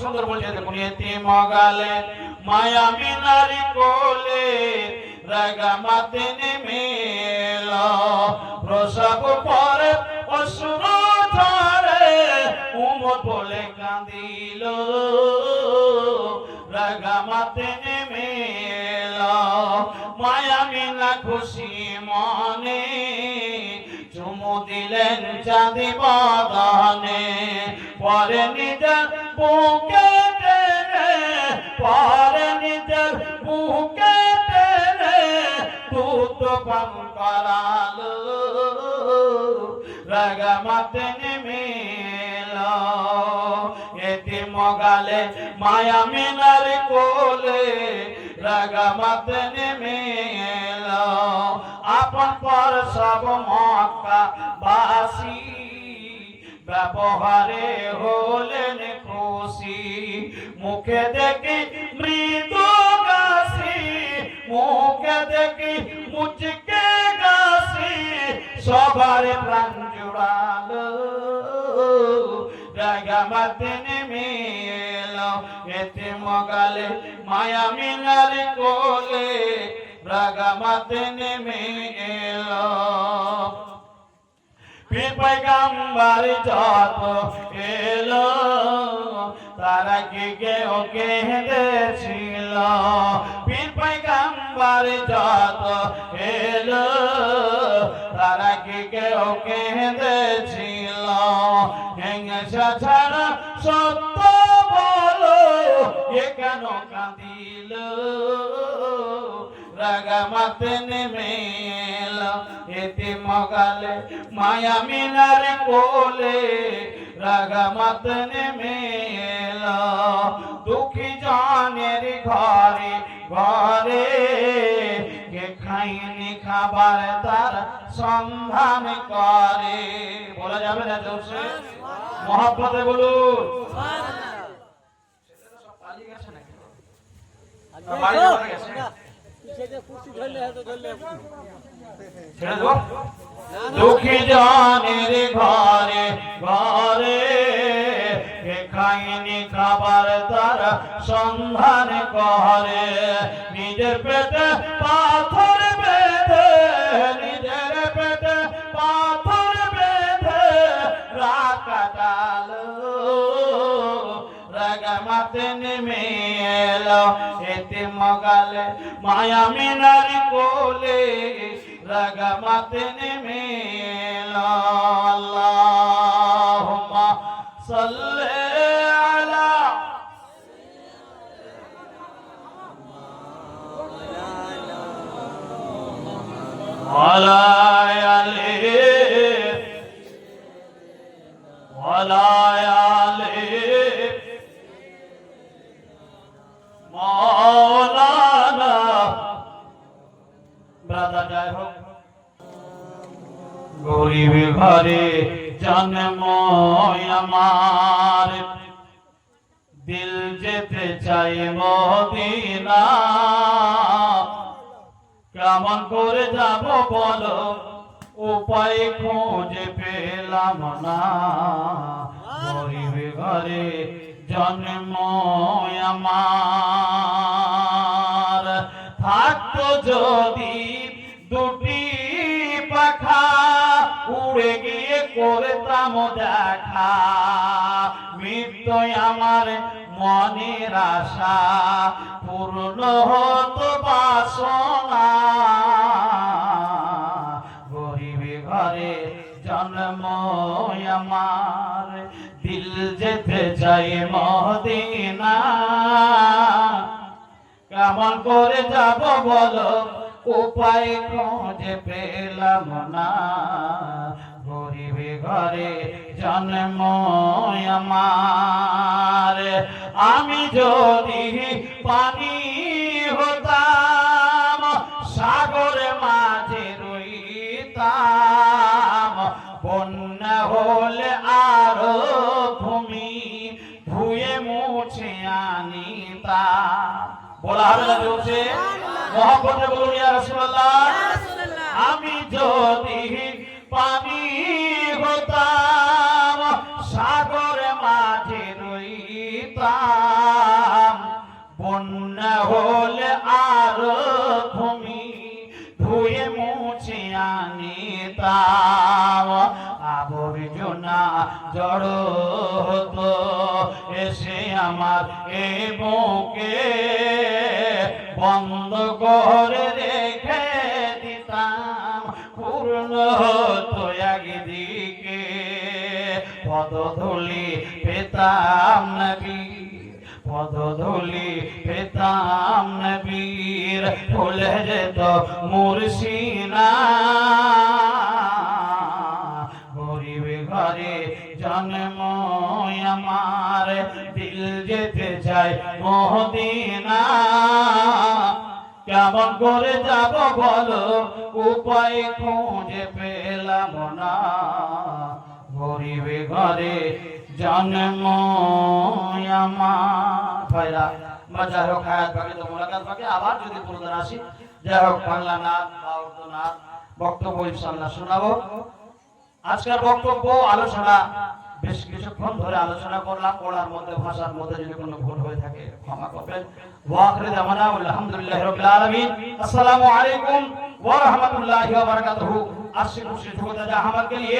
সুন্দর বলছে দেখুন এতিম গালে মায়া মিনারি কোলে রাগামাতে নেমে এলো প্রসব পরে অশ্রু ঝরে উমর বলে কাঁদিল রাগামাতে নেমে এলো মায়া মিনা খুশি মনে চুমু দিলেন চাঁদি বদনে পরে নিজের বুকে টেনে পরে নিজের বুকে টেনে দুধ পান করালো রাগামাতে নেমে এলো এতিম গালে মায়া মিনার কোলে রাগামাতে নেমে এলো আপন পর সব মক্কা বাসী ব্যবহারে হলেন খুশি মুখে দেখি মৃদু গাছি মুখে দেখি মুচকে গাছি সবার প্রাণ জুড়ালো রাগামাতে নেমে এলো এতিম গালে মায়া মিনার কোলে রাগামাতে নেমে এলো পীর পয়গম্বর যত এলো তারা কি কেউ কেঁদেছিল পীর পয়গম্বর যত এলো তারা কি কেউ কেঁদেছিল হিংসা ছাড়া সত্য বলো এ কেন কাঁদিল রাগামাতে নেমে এলো এতিম গালে মায়া মিনার কোলে রাগামাতে নেমে এলো দুঃখী জনের ঘরে ঘরে কে খায়নি খাবার তার সন্ধান করে বলা যাবে না জোরসে মহব্বতে বলুন দুঃখী জনের ঘরে ঘরে কে খায়নি খাবার তার সন্ধান করে নিজের পেটে পাথর বেঁধে নিজের পেটে পাথর বেঁধে রাত কাটালো রাগামাতে নেমে এলো এতিম গালে মায়া মিনার কোলে রাগামাতে নেমে এলো আল্লাহুম্মা সাল্লি আলা ওয়ালা আলি ওয়ালা আলি মাওলানা ব্রাদার জয় হোক গরিব ঘরে জন্ম আমার দিল যেতে চাই মদিনা কেমন করে যাব বলো উপায় খুঁজে পেলাম না গরিব ঘরে জন্ম আমার থাকতো যদি দুটি পাখা উড়ে গিয়ে করতাম দেখা মৃত্যু আমার মনের আশা পূর্ণ হতো বাসনা গরিব ঘরে জন্ম আমার দিল যেতে চাই মদিনা কেমন করে যাব বলো উপায় খুঁজে পেলাম না গরিব ঘরে জন্ম আমার আমি যদি পানি হতাম সাগরে মাঝে রইতাম বন্যা হলে আরো ভূমি ধুয়ে মুছে আনিতাম বলা হবে না জোরসে মহব্বতে বলুন ইয়া রাসূলুল্লাহ আমি যদি পানি হতাম সাগরে মাঝে রইতাম হলে আর ভূমি ধুয়ে মুছে আনিতাম আবর্জনা জড় হতো এসে আমার এ বুকে বন্ধ করে রেখে দিতাম পূর্ণ হতো একদিকে পদধূলি পেতাম নবীর পদধূলি পেতাম নবীর ফুলে যেত মুর্শিনা গরিব ঘরে জন্ম আমার দিল যেতে চায় মদিনা কেমন করে যাব বলো উপায় খুঁজে পেলাম না গরিব ঘরে জন্ম আমার ভাইরা মজা হোক হায়াত বাকি তো মোলাকাত বাকি আবার যদি পুরোদন আসি যাই হোক বাংলা নাচ বা উর্দু নাচ বক্তব্য ইনশাআল্লাহ শোনাবো আজকের বক্তব্য আলোচনা বেশ কিছুক্ষণ ধরে আলোচনা করলাম পড়ার মধ্যে ভাষার মধ্যে যদি কোনো ভুল হয়ে থাকে ক্ষমা করবেন ওয়া আখিরু দাওয়ানা আলহামদুলিল্লাহি রাব্বিল আলামিন আসসালামু আলাইকুম ওয়া রাহমাতুল্লাহি ওয়া বারাকাতুহু আশিক খুশি ঝুঁকতে যা আমার के लिए